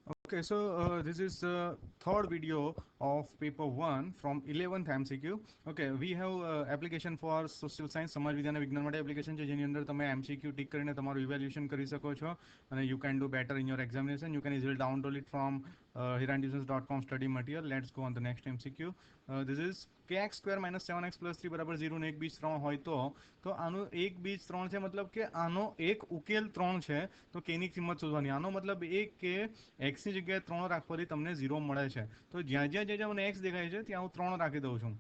Okay, so this is the third video of paper 1 from 11th MCQ. Okay, we have application for social science, સમાજ વિદ્યા અને વિજ્ઞાન માટે application છે જેની અંદર તમે MCQ ટિક કરીને તમારું ઇવેલ્યુએશન કરી શકો છો અને you can do better in your examination. You can easily download it from hirantutions.com study material. Let's go on the next MCQ. This is kx square minus 7x plus 3 બરાબર 0 ને એક બીજ 3 હોય તો આનું એક બીજ 3 છે મતલબ કે આનો એક ઉકેલ 3 છે તો k ની કિંમત શોધવાની. આનો મતલબ એ કે x ની જગ્યાએ 3 રાખવાથી તમને 0 મળે છે. તો જ્યાં જ્યાં મને x દેખાય છે ત્યાં હું 3 રાખી દઉં છું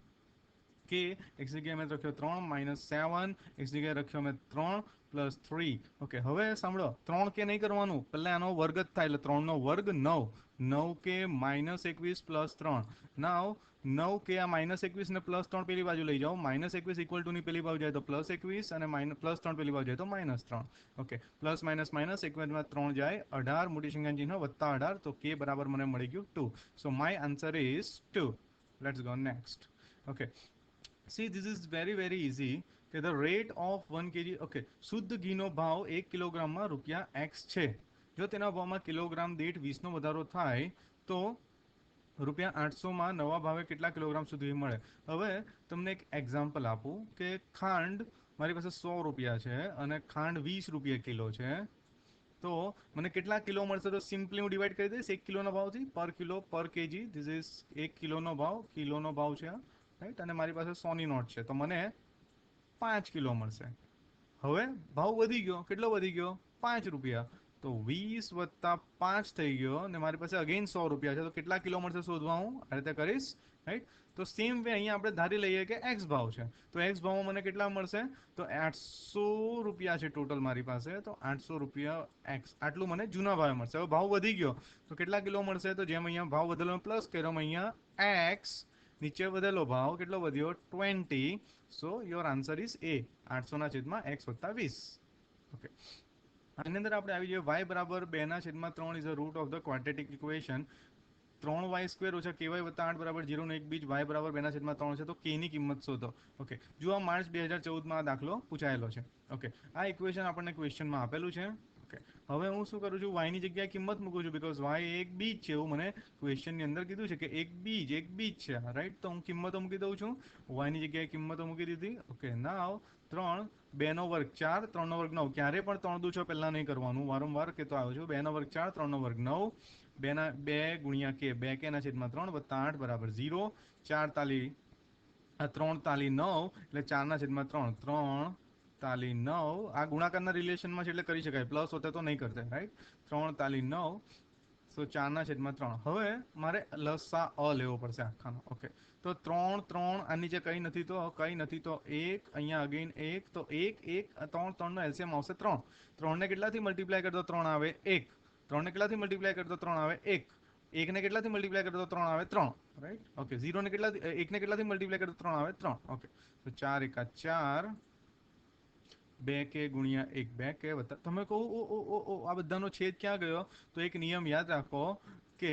કે x જગ્યાએ મેં રખ્યો 3 માઇનસ 7, x જગ્યાએ રખ્યો મેં 3 પ્લસ 3. ઓકે, હવે સાંભળો, 3 કે નહીં કરવાનું, પહેલા આનો વર્ગ જ થાય એટલે 3 નો વર્ગ 9, 9 કે માઇનસ 21 પ્લસ 3. નાવ 9 કે આ માઇનસ 21 ને પ્લસ 3 પેલી બાજુ લઈ જાઓ, માઇનસ 21 ઇક્વલ ટુ ની પેલી બાજુ જાય તો પ્લસ 21 અને પ્લસ 3 પેલી બાજુ જાય તો minus 3. Okay, plus minus minus 21 માં 3 જાય 18, મોટી સંખ્યા ચિહ્ન વત્તા 18, તો કે બરાબર મને મળી ગયું 2. સો my answer is 2. Let's go next. Okay, see this is very easy કે the rate of 1 kg. Okay, શુદ્ધ ઘીનો ભાવ 1 કિલોગ્રામમાં રૂપિયા x છે. જો તેના ભાવમાં કિલોગ્રામ દીઠ 20 નો વધારો થાય તો રૂપિયા 800 માં નવા ભાવે કેટલા કિલોગ્રામ સુધી મળે. હવે તમને એક એક્ઝામ્પલ આપું કે ખાંડ મારી પાસે 100 રૂપિયા છે અને ખાંડ 20 રૂપિયા કિલો છે, તો મને કેટલા કિલો મળશે? તો સિમ્પલી હું ડિવાઈડ કરી દઈશ 1 કિલોના ભાવથી, પર કિલો પર કેજી. ધીસ ઇઝ 1 કિલોનો ભાવ છે, રાઈટ, અને મારી પાસે 100 ની નોટ છે તો મને 5 કિલો મળશે. હવે ભાવ વધી ગયો, કેટલો વધી ગયો? 5 રૂપિયા. તો 20 વત્તા 5 થઈ ગયો અને મારી પાસે અગેન 100 રૂપિયા છે, તો કેટલા કિલો મળશે શોધવા હું આ રીતે કરીશ, રાઈટ. તો સેમ વે અહીંયા આપણે ધારી લઈએ કે એક્સ ભાવ છે, તો એક્સ ભાવમાં મને કેટલા મળશે? તો 800 રૂપિયા છે ટોટલ મારી પાસે, તો 800 રૂપિયા એક્સ આટલું મને જૂના ભાવે મળશે. હવે ભાવ વધી ગયો તો કેટલા કિલો મળશે? તો જેમ અહીંયા ભાવ વધેલો પ્લસ કર્યો, અહીંયા એક્સ નીચે વધેલો ભાવ કેટલો વધ્યો? 20. સો યોર આન્સર ઇઝ એ, 800 ના છેદમાં x વત્તા 20. ઓકે, આની અંદર આપણે આવી જઈએ y બરાબર 2 ના છેદમાં 3 is a root of the quadratic equation. 3y square ઓછા ky વત્તા 8 બરાબર 0 નો એક બીજ y બરાબર 2 ના છેદમાં 3 છે, તો k ની કિંમત શોધો. ઓકે, જો આ માર્ચ 2014 માં આ દાખલો પૂછાયેલો છે. ઓકે, આ ઇક્વેશન આપણને ક્વેશ્ચનમાં આપેલું છે. ઓકે, હવે હું શું કરું છું? y ની જગ્યાએ કિંમત મૂકું છું, બીકોઝ y એક બીજ છે એવું મને ક્વેશ્ચનની અંદર કીધું છે કે એક બીજ છે, રાઈટ. તો હું કિંમતો મૂકી દઉં છું, y ની જગ્યાએ કિંમતો મૂકી દીધી. ઓકે, નાવ 3, 2 નો વર્ગ 4, 3 નો વર્ગ 9. ક્યારે પણ 3 દુ 6 પહેલા નહીં કરવાનું, વારંવાર કહેતો આવ્યો છું. 2 નો વર્ગ 4, 3 નો વર્ગ 9, 2 ગુણ્યા કે 2 કે ના છેદમાં 3 વત્તા 8 બરાબર 0. 4 તાલી 3 તાલી 9 એટલે 4 ના છેદમાં 3, 3 તાલી 9. આ ગુણાકારના રિલેશનમાં છે એટલે કરી શકાય, પ્લસ હોતે તો નહીં કરતે, રાઈટ. 3 તાલી 9, સો 4 ના છેદમાં 3. હવે મારે લસા અ લેવો પડશે આખાનો. ઓકે, તો 3 3 આ નીચે કંઈ નથી તો 1, અહીંયા અગેન 1, તો 1 1 3 3 નો એલસીએમ આવશે 3. 3 ને કેટલાથી મલ્ટીપ્લાય કરતો 3 આવે? 1. 3 ને કેટલાથી મલ્ટીપ્લાય કરતો 3 આવે? 1. 1 ને કેટલાથી મલ્ટીપ્લાય કરતો 3 આવે? 3, રાઈટ. ઓકે, 0 ને કેટલાથી 1 ને કેટલાથી મલ્ટીપ્લાય કરતો 3 આવે? 3. ઓકે, તો 4 એકા 4, 2 કે ગુણ્યા 1 2 કે વત્તા, તમે કહો આ બધાનો છેદ ક્યાં ગયો? તો એક નિયમ યાદ રાખો કે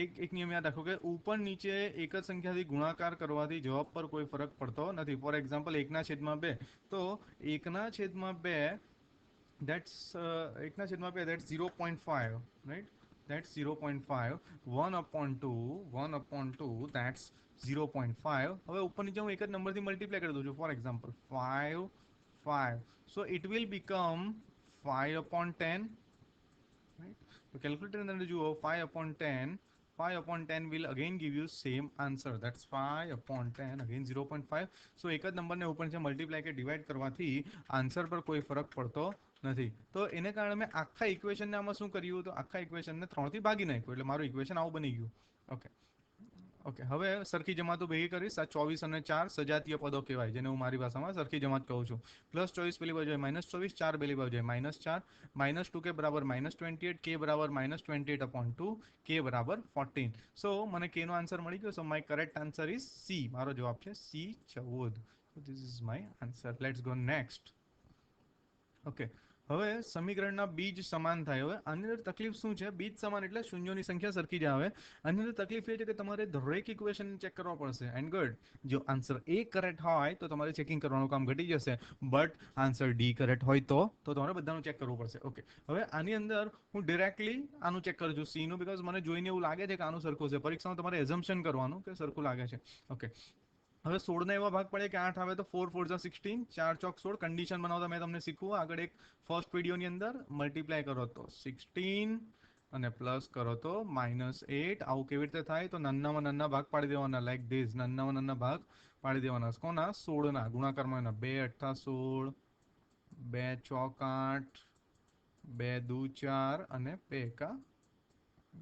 એક નિયમ યાદ રાખો કે ઉપર નીચે એક જ સંખ્યાથી ગુણાકાર કરવાથી જવાબ પર કોઈ ફરક પડતો નથી. ફોર એક્ઝામ્પલ 1 ના છેદમાં 2, તો 1 ના છેદમાં 2 that's 1 ના છેદમાં 2 that's 0.5, right. That's 0.5. 1 upon 2 that's 0.5. હવે ઉપર નીચે હું એક જ નંબરથી મલ્ટીપ્લાય કરી દઉં છું. For example 5 5, so it will become 5 upon 10, right. તો કેલ્ક્યુલેટર અંદર જુઓ 5 upon 10, 5 upon 10 will again give you same answer, that's 5 upon 10, again 0.5. so એક જ નંબરને ઉપર નીચે મલ્ટીપ્લાય કે ડિવાઈડ કરવાથી આન્સર પર કોઈ ફરક પડતો નથી. તો એને કારણે મેં આખા ઇક્વેશનને આમાં શું કર્યું? તો આખા ઇક્વેશનને 3 થી ભાગી નાખ્યું એટલે મારું ઇક્વેશન આવું બની ગયું. ઓકે ઓકે, હવે સરખી જમાતો ભેગી કરીશ. આ 24 અને 4 સજાતીય પદો કહેવાય, જેને હું મારી ભાષામાં સરખી જમાત કહું છું. +24 પેલી બાજુ જાય -24, 4 પેલી બાજુ જાય -4, -2 કે બરાબર -28, કે બરાબર -28 upon 2, કે બરાબર 14. સો મને કે નો આન્સર મળી ગયો. સો my correct answer is C. મારો જવાબ છે C 14. So this is my answer. Let's go next. Okay, હવે સમીકરણના બીજ સમાન થાય. હવે આની અંદર તકલીફ શું છે? બીજ સમાન એટલે શૂન્યોની સંખ્યા સરખી જ આવે. આની અંદર તકલીફ એ છે કે તમારે દરેક ઇક્વેશન ચેક કરવા પડશે. એન્ડ ગુડ, જો આન્સર એ કરેક્ટ હોય તો તમારે ચેકિંગ કરવાનું કામ ઘટી જશે. બટ આન્સર ડી કરેક્ટ હોય તો તમારે બધાનું ચેક કરવું પડશે. ઓકે, હવે આની અંદર હું ડિરેક્ટલી આનું ચેક કરું છું સી નું, બીકોઝ મને જોઈને એવું લાગે છે કે આનું સરખું છે. પરીક્ષામાં તમારે એઝમ્પશન કરવાનું કે સરખું લાગે છે. ઓકે, હવે 16 ના એવા ભાગ પડે કે 8 આવે તો 4 4 જા 16, 4 ચોક 16. કન્ડિશન બનાવતા મેં તમને શીખવું આગળ એક ફર્સ્ટ વિડીયોની અંદર. મલ્ટીપ્લાય કરો તો 16 અને પ્લસ કરો તો -8. આવું કેવી રીતે થાય? તો નાનામાં નાના ભાગ પાડી દેવાના, લાઈક ધીસ. નાનામાં નાના ભાગ પાડી દેવાના. કોના? 16 ના. ગુણાકારમાં એના 2 8 16, 2 ચોક 8, 2 દુ 4 અને 2 એકા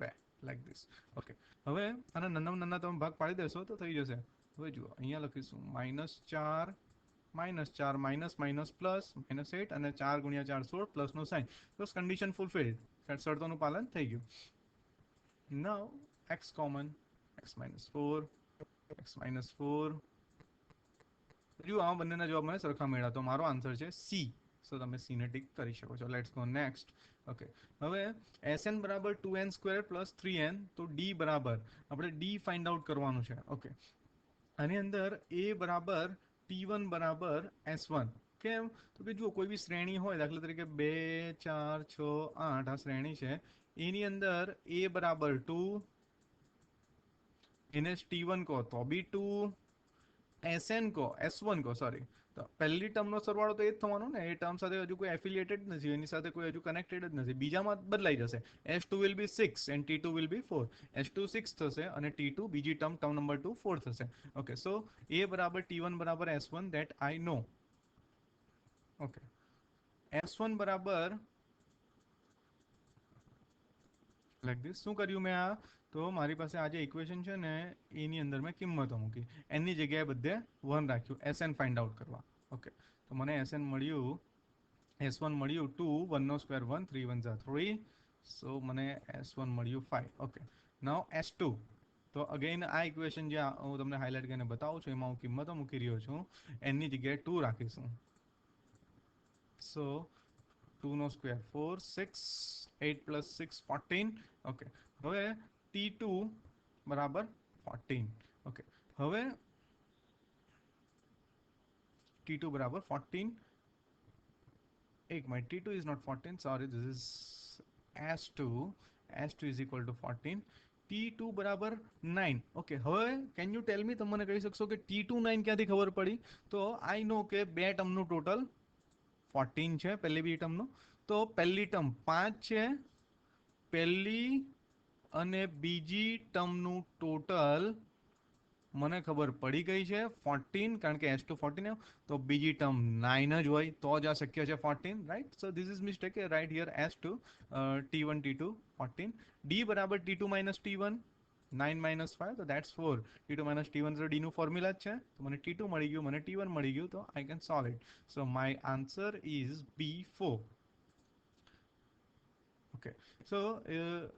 2, લાઈક ધીસ. ઓકે, હવે આના નાનામાં નાના તમે ભાગ પાડી દેશો તો થઈ જશે. હવે જુઓ, અહીંયા લખીશું -4 -4 માઇનસ માઇનસ પ્લસ -8 અને 4 ગુણ્યા 4 16 પ્લસ નો સાઇન. તો કન્ડિશન ફૂલફિલ્ડ, શરતોનું પાલન થઈ ગયું. નાઉ x કોમન, x -4, x -4. જો આ બંનેના જવાબ મને સરખા મળ્યા તો મારો આન્સર છે સી. સો તમે સી ને ટિક કરી શકો છો. Let's go next. ઓકે, હવે Sn બરાબર 2n² + 3n. તો d બરાબર આપણે d ફાઇન્ડ આઉટ કરવાનું છે. ઓકે, આની અંદર a બરાબર t1 બરાબર s1. કેમ? તો કે જુઓ, કોઈ બી શ્રેણી હોય, દાખલા તરીકે 2 4 6 8 આ શ્રેણી છે. એની અંદર a બરાબર 2, એને t1 કહો તો બી 2, SN કહો, S1 કહો, સોરી, તો પહેલી ટર્મનો સરવાળો તો એ જ થવાનો ને. એ ટર્મ સાથે હજુ કોઈ એફિલિએટેડ નથી, એની સાથે કોઈ હજુ કનેક્ટેડ જ નથી. બીજામાં બદલાઈ જશે. S2 will be 6 and T2 will be 4. S2 6 થશે અને T2 બીજી ટર્મ નંબર 2 4 થશે. ઓકે, સો A બરાબર T1 બરાબર S1, that I no. Okay, S1 બરાબર લાઈક ધીસ. શું કર્યું મેં? આ તો મારી પાસે આ જે ઇક્વેશન છે ને એની અંદર મેં કિંમતો મૂકી, એની જગ્યાએ બધે 1 રાખ્યું SN ફાઇન્ડ આઉટ કરવા. ઓકે, તો મને SN મળ્યું, S1 મળ્યું 2, 1 નો સ્ક્વેર 1, 3 1 જા 3. સો મને S1 મળ્યું 5. ઓકે, નાઉ S2. તો અગેન આ ઇક્વેશન જે હું તમને હાઇલાઇટ કરીને બતાવું છું એમાં હું કિંમતો મૂકી રહ્યો છું, એની જગ્યાએ 2 રાખીશું. સો 2 નો સ્ક્વેર 4, 6, 8 + 6 14. ઓકે, હવે T2 બરાબર 14. ઓકે, હવે T2 બરાબર 14. એક minute, T2 is not 14, sorry, this is S2. S2 is equal to 14. T2 બરાબર 9. ઓકે, હવે કેન યુ ટેલ મી, તમે મને કહી શકશો કે T2 9 ક્યાંથી ખબર પડી? તો આઈ નો કે બે ટર્મનું ટોટલ 14 છે, પહેલી બી ટર્મનું. તો પહેલી ટર્મ 5 છે, પહેલી અને બીજી ટર્મનું ટોટલ મને ખબર પડી ગઈ છે 14, કારણ કે S2 14, તો બીજી ટર્મ 9 જ હોય તો જ આ શક્ય છે 14, right? So this is mistake, right here S2, T1 T2 14. D બરાબર T2 - T1, 9 - 5, તો ધેટ્સ 4. T2 - T1 તો D નું ફોર્મ્યુલા જ છે. તો મને T2 મળી ગયું, મને T1 મળી ગયું, તો I can solve it. So my answer is B4. Okay, so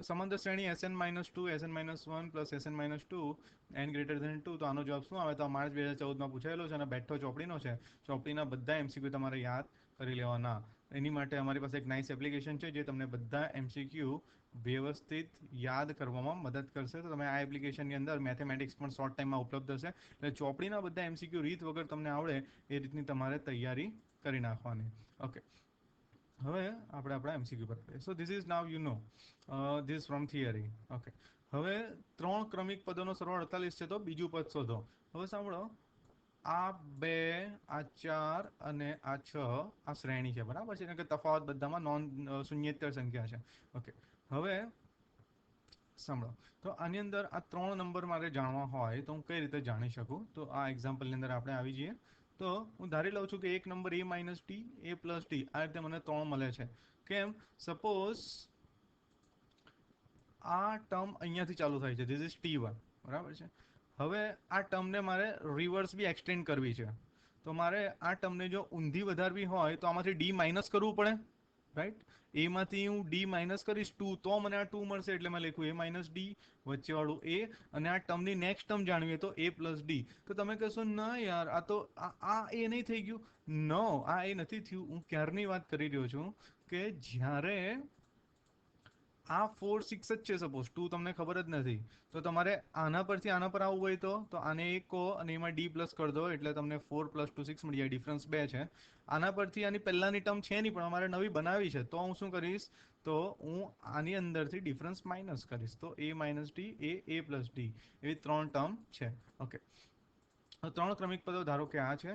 સમાંતર શ્રેણી SN -2, SN -1 + SN -2 n greater than 2. તો આનો જવાબ શું આવે? તો માર્ચ 2014માં પૂછાયેલો છે અને બેઠો ચોપડીનો છે. ચોપડીના બધા MCQ તમારે યાદ કરી લેવાના. એની માટે અમારી પાસે એક નાઇસ એપ્લિકેશન છે જે તમને બધા MCQ વ્યવસ્થિત યાદ કરવામાં મદદ કરશે. તો તમે આ એપ્લિકેશનની અંદર મેથેમેટિક્સ પણ શોર્ટ ટાઈમમાં ઉપલબ્ધ હશે. એટલે ચોપડીના બધા MCQ રીત વગર તમને આવડે એ રીતની તમારે તૈયારી કરી નાખવાની. ઓકે, હવે આપણે આપણા MCQ પર કરીએ. So this is now you know this from theory. Okay, હવે 3 ક્રમિક પદોનો સરવાળો 48 છે, તો બીજું પદ શોધો. હવે સાંભળો, આ 2, આ 4 અને આ 6 આ શ્રેણી છે, બરાબર છે? કે તફાવત બધામાં નોન શૂન્યેતર સંખ્યા છે. ઓકે, હવે સાંભળો, તો આની અંદર આ 3 નંબર મારે જાણવા હોય તો હું કઈ રીતે જાણી શકું? તો આ એક્ઝામ્પલની અંદર આપણે આવી જઈએ. તો હું ધારી લઉં છું કે એક number A - T, A + T, આ રીતે મને 3 મળે છે. કેમ? સપોઝ આ ટર્મ અહીંયાથી ચાલુ થાય છે, ધીસ ઇઝ T1, બરાબર છે? હવે આ ટર્મને મારે રિવર્સ બી એક્સટેન્ડ કરવી છે. તો મારે આ ટર્મને જો ઊંધી વધારવી હોય તો આમાંથી D માઇનસ કરવું પડે, રાઈટ? A માંથી હું D માઇનસ કરીશ 2, તો મને આ 2 મળશે. એટલે મેં લખ્યું A - D, વચ્ચેવાળું A, અને આ ટર્મની નેક્સ્ટ ટર્મ જાણવીએ તો A + D. તો તમે કહેશો ના યાર, આ તો આ A નહીં થઈ ગયું. નો, આ A નથી થયું. હું ક્યારની વાત કરી રહ્યો છું. કે જ્યારે આ 4 6 જ છે, સપોઝ 2 તમને ખબર જ નથી, તો તમારે આના પરથી આના પર આવવું હોય તો આને 1 કહો અને એમાં d પ્લસ કરી દો એટલે તમને 4 + 2 6 મળી જાય. ડિફરન્સ 2 છે. આના પરથી આની પહેલાની ટર્મ છે નહીં પણ અમારે નવી બનાવી છે, તો હું શું કરીશ, તો હું આની અંદરથી ડિફરન્સ માઇનસ કરીશ, તો a - d a + d એવી 3 ટર્મ છે. ઓકે, 3 ક્રમિક પદો ધારો કે આ છે.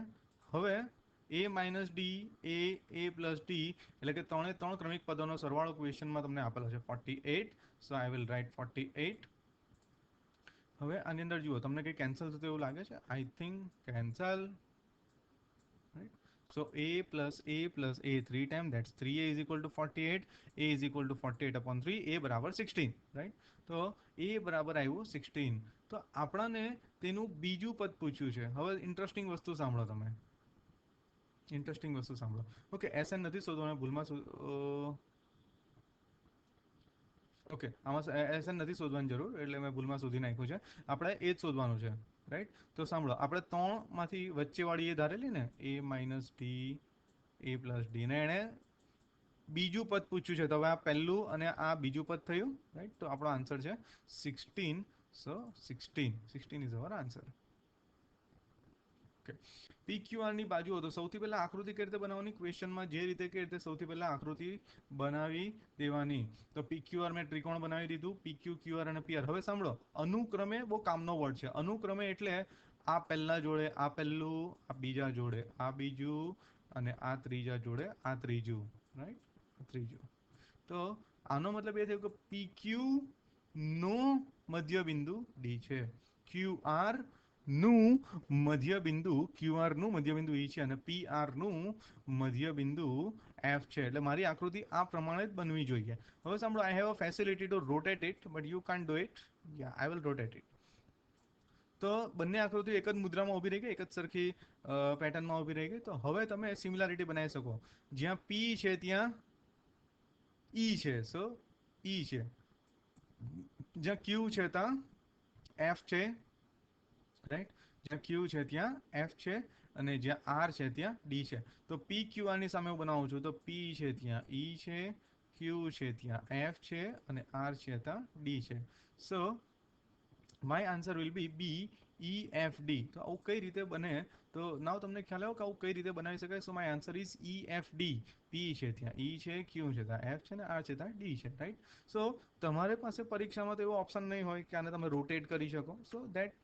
હવે a - d a + d એટલે કે 3 ક્રમિક પદોનો સરવાળો ક્વેશ્ચનમાં તમને આપેલો છે 48. સો આઈ વિલ રાઇટ 48. હવે આની અંદર જુઓ તમને કંઈ કેન્સલ થતું એવું લાગે છે? I think cancel, right. So a plus a 3 times, that's 3a is equal to 48. a is equal to 48 upon 3, a બરાબર 16, રાઈટ. તો a બરાબર આવ્યું 16. તો આપણને તેનું બીજું પદ પૂછ્યું છે. હવે ઇન્ટરેસ્ટિંગ વસ્તુ સાંભળો તમે, ઇન્ટરેસ્ટિંગ વસ્તુ સાંભળો. ઓકે, એસએન નથી શોધવાનું, ભૂલમાં ઓકે, આમાં એસએન નથી શોધવાની જરૂર, એટલે મેં ભૂલમાં શોધી નાખ્યું છે. આપણે એ જ શોધવાનું છે, રાઈટ. તો સાંભળો, આપણે 3 માંથી વચ્ચેવાળી એ ધારેલી ને, a - d a + d ને એણે બીજું પદ પૂછ્યું છે, તો હવે આ પહેલું અને આ બીજું પદ થયું, રાઈટ. તો આપણો આન્સર છે 16. સો 16 is our answer. Okay, PQR ની બાજુઓ, તો સૌથી પહેલા આકૃતિ કઈ રીતે બનાવવાની, ક્વેશ્ચનમાં જે રીતે કે રીતે સૌથી પહેલા આકૃતિ બનાવી દેવાની. તો PQR મેં ત્રિકોણ બનાવી દીધું, PQ QR અને PR. હવે સાંભળો, અનુક્રમે બહુ કામનો વર્ડ છે. અનુક્રમે એટલે આ પહેલા જોડે આ પહેલું, આ બીજા જોડે આ બીજું, અને આ ત્રીજા જોડે આ ત્રીજું, રાઈટ, ત્રીજું. તો આનો મતલબ એ થયો કે PQ નો મધ્ય બિંદુ D છે, QR નું મધ્ય બિંદુ QR નું મધ્ય બિંદુ E છે, અને PR નું મધ્ય બિંદુ F છે. એટલે મારી આકૃતિ આ પ્રમાણે જ બનવી જોઈએ. હવે સાંભળો, I have a facility to rotate it, but you can't do it. Yeah, I will rotate it. તો બંને આકૃતિઓ એક જ મુદ્રામાં ઊભી રહી ગઈ, એક જ સરખી પેટર્નમાં ઊભી રહી ગઈ. તો હવે તમે સિમિલારિટી બનાવી શકો. જ્યાં P છે ત્યાં E છે, સો E છે. જ્યાં Q છે ત્યાં F છે, રાઈટ. જ્યાં Q છે ત્યાં F છે, અને જ્યાં R છે ત્યાં D છે. તો P Q R ની સામે હું બનાવું છું, તો P છે ત્યાં E છે, Q છે ત્યાં F છે, અને R છે ત્યાં D છે. સો my answer will be B E F D. તો આવું કઈ રીતે બને, તો નાવ તમને ખ્યાલ આવ્યો કે આવું કઈ રીતે બનાવી શકાય. સો my answer is E F D. P છે ત્યાં E છે, Q છે ત્યાં F છે, ને R છે ત્યાં D છે, રાઈટ. સો તમારે પાસે પરીક્ષામાં તો એવો ઓપ્શન નહીં હોય કે આને તમે રોટેટ કરી શકો. So that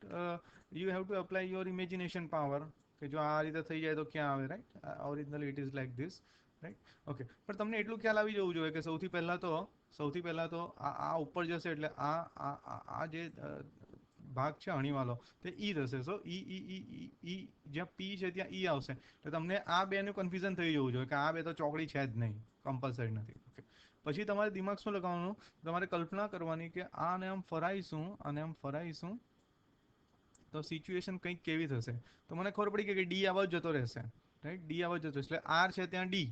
you have to apply your imagination power, કે જો આ રીતે થઈ જાય તો ક્યાં આવે, right. Originally it is like this, right. Okay, પણ તમને એટલું ખ્યાલ આવી જવું જોઈએ કે સૌથી પહેલા તો આ ઉપર જશે એટલે આ જે ભાગ છે અણીવાળો, તે ઈ થશે. સો ઈ જ્યાં પી છે ત્યાં ઈ આવશે. તો તમને આ બે નું કન્ફ્યુઝન થઈ જવું જોઈએ કે આ બે તો ચોકડી છે જ નહીં, કમ્પલસરી નથી. ઓકે, પછી તમારે દિમાગ શું લગાવવાનું, તમારે કલ્પના કરવાની કે આને આમ ફરાઈશું અને આમ ફરાઈશું તો સિચ્યુએશન કંઈક કેવી થશે. તો મને ખબર પડી કે ડી આવા જ જતો રહેશે, રાઈટ. ડી આવા જ જતો, એટલે આર છે ત્યાં ડી,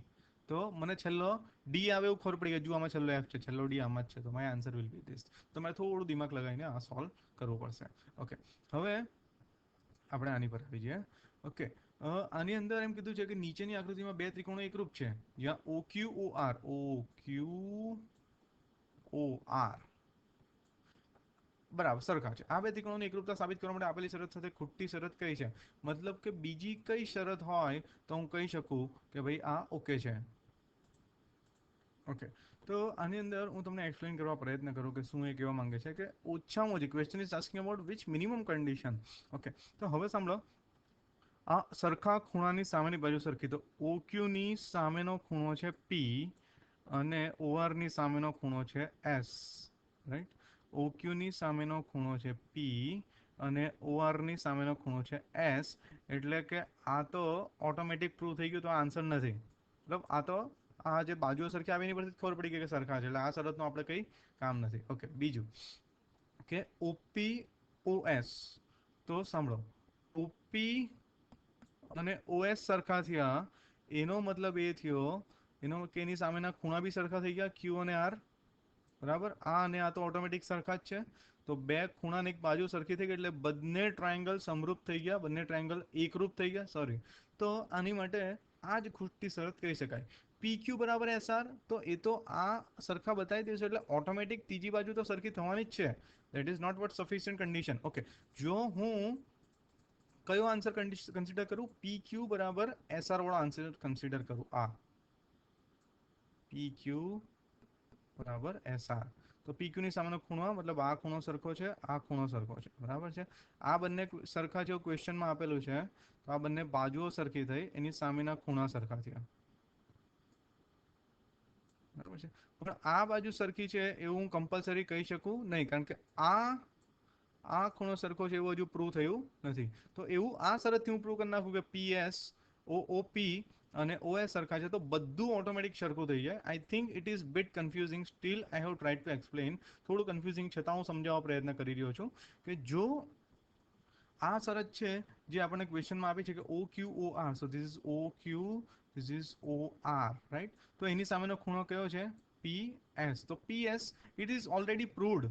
તો મને છેલ્લો ડી આવે એવું ખબર પડી કે જો આમાં છેલ્લો એફ છે, છેલ્લો ડી આમાં જ છે. તો my answer will be this. તો મારે થોડું દિમાગ લગાવીને આ સોલ્વ કરવું પડશે. ઓકે, હવે આપણે આની પર આવી જઈએ. ઓકે, આની અંદર એમ કીધું છે કે નીચેની આકૃતિમાં બે ત્રિકોણો એકરૂપ છે, જ્યાં OQR બરાબર સરખા છે. આ બે ત્રિકોણોની એકરૂપતા સાબિત કરવા માટે આપેલી શરત સાથે ખૂટતી શરત કઈ છે? મતલબ કે બીજી કઈ શરત હોય તો હું કહી શકું કે ભાઈ આ ઓકે છે. ઓકે, તો આની અંદર હું તમને એક્સપ્લેન કરવા પ્રયત્ન કરું કે શું એ કહેવા માંગે છે કે ઓછામાં ઓછી question is asking about which minimum condition. Okay, તો હવે સાંભળો, આ સરખા ખૂણાની સામેની બાજુ સરખી, તો OQ ની સામેનો ખૂણો છે P અને OR ની સામેનો ખૂણો છે S, રાઈટ. OQ ની સામેનો ખૂણો છે P અને OR ની સામેનો ખૂણો છે S. એટલે કે આ તો ઓટોમેટિક પ્રૂવ થઈ ગયું, તો આન્સર નથી. મતલબ આ તો આ જે બાજુઓ સરખી આવી એની પરથી ખબર પડી ગઈ કે સરખા છે, એટલે આ શરતનું આપણે કંઈ કામ નથી. ઓકે, બીજું કે OP OS. તો સાંભળો, OP અને OS સરખા થયા એનો મતલબ એ થયો એનો કે એની સામેના ખૂણા બી સરખા થઈ ગયા, Q અને R, બરાબર. આ અને આ તો ઓટોમેટિક સરખા જ છે. તો બે ખૂણાની એક બાજુ સરખી થઈ ગઈ એટલે બંને ટ્રાયંગલ સમરૂપ થઈ ગયા, બંને ટ્રાયંગલ એકરૂપ થઈ ગયા. સોરી, તો આની માટે આ જ ખૂટતી શરત કહી શકાય. PQ બરાબર SR, તો એ તો આ સરખા બતાવી દેશે એટલે ઓટોમેટિક ત્રીજી બાજુ તો સરખી થવાની જ છે. That is not what sufficient condition. Okay, જો હું કયો આન્સર કન્સિડર કરું? PQ બરાબર SR વાળો આન્સર કન્સિડર કરું. આ PQ બરાબર SR, તો PQ ની સામેનો ખૂણો મતલબ આ ખૂણો સરખો છે, આ ખૂણો સરખો છે, બરાબર છે. આ બંને સરખા જેવું ક્વેશ્ચનમાં આપેલું છે, તો આ બંને બાજુઓ સરખી થઈ, એની સામેના ખૂણા સરખા થયા, બરાબર છે. પણ આ બાજુ સરખી છે એવું હું કમ્પલસરી કહી શકું નહીં, કારણ કે આ ખૂણો સરખો છે એવું હજુ પ્રૂવ થયું નથી. તો એવું આ શરતથી હું પ્રૂવ કરી નાખું કે PS OP અને OS સરખા છે, તો બધું ઓટોમેટિક સરખું થઈ જાય. I think it is bit confusing, steel I have tried to explain. થોડું કન્ફ્યુઝિંગ છતાં હું સમજાવવા પ્રયત્ન કરી રહ્યો છું કે જો આ શરત છે જે આપણને ક્વેશ્ચનમાં આપી છે કે OQOR, so this is OQ, this is OR, right. તો એની સામેનો ખૂણો કયો છે? PS. તો PS it is already proved,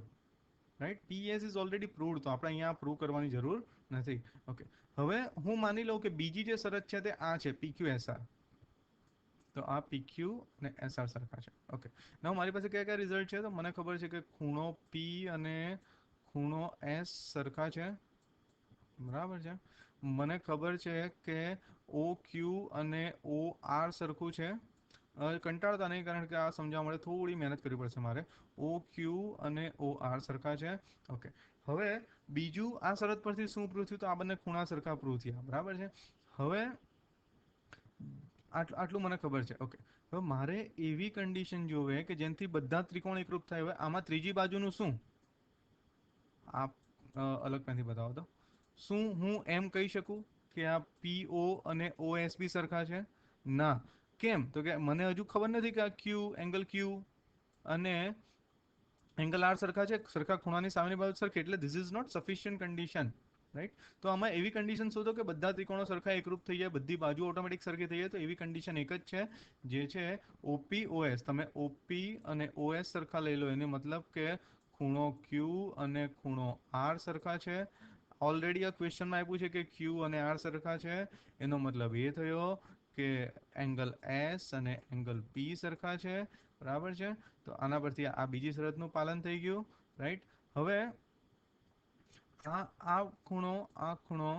right. PS is already proved, તો આપણે અહીંયા પ્રૂવ કરવાની જરૂર નથી. ઓકે, હવે હું માની લઉં કે બીજી જે શરત છે તે આ છે PQSR, તો આ PQ અને SR સરખા છે. ઓકે, now મારી પાસે કયા કયા રિઝલ્ટ છે? તો મને ખબર છે કે ખૂણો P અને ખૂણો S સરખા છે, બરાબર છે. મને ખબર છે કે OQ અને OR સરખું છે. કંટાળતા નહીં, કારણ કે આ સમજાવવા માટે થોડી મહેનત કરવી પડશે મારે. OQ અને OR સરખા છે. ઓકે, હવે બીજું આ શરત પરથી શું પ્રૂવ થયું? તો આ બંને ખૂણા સરખા પ્રૂવ થયા, બરાબર છે. હવે આટલું મને ખબર છે. ઓકે, હવે મારે એવી કન્ડિશન જોવે કે જેનાથી બધા ત્રિકોણ એકરૂપ થાય. હવે આમાં ત્રીજી બાજુનું શું? આ અલગ પેનથી બતાવો તો. શું હું એમ કહી શકું કે આ PO અને OS બી સરખા છે? ના. કેમ? તો કે મને હજુ ખબર નથી કે આ એંગલ Q અને એંગલ R સરખા છે, સરખા ખૂણાની સામેની બાજુ સરખી, એટલે this is not sufficient condition, right. તો આમાં એવી કન્ડિશન શોધો કે બધા ત્રિકોણો સરખા એકરૂપ થઈ જાય, બધી બાજુ ઓટોમેટિક સરખી થઈ જાય. તો એવી કન્ડિશન એક જ છે, જે છે OPOS. તમે OP અને OS સરખા લઈ લો, એનો મતલબ કે ખૂણો Q અને ખૂણો R સરખા છે. ઓલરેડી આ ક્વેશ્ચનમાં આપ્યું છે કે Q અને R સરખા છે, એનો મતલબ એ થયો કે એંગલ S અને એંગલ P સરખા છે, બરાબર છે. તો આના પરથી આ બીજી શરતનું પાલન થઈ ગયું, રાઈટ. હવે આ ખૂણો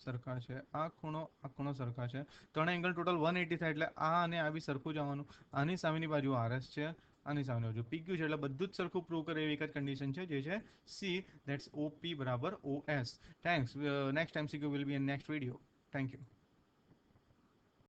સરખા છે, આ ખૂણો સરખા છે, ત્રણે એંગલ ટોટલ 180 થાય, એટલે આ અને આ બી સરખું જ આવવાનું. આની સામેની બાજુ RS છે, આની સામેની બાજુ PQ છે, એટલે બધું જ સરખું પ્રૂવ કરે એવી એક જ કન્ડિશન છે, જે છે C, ધેટ્સ OP બરાબર OS. Thanks. Next MCQ will be in next video. Thank you.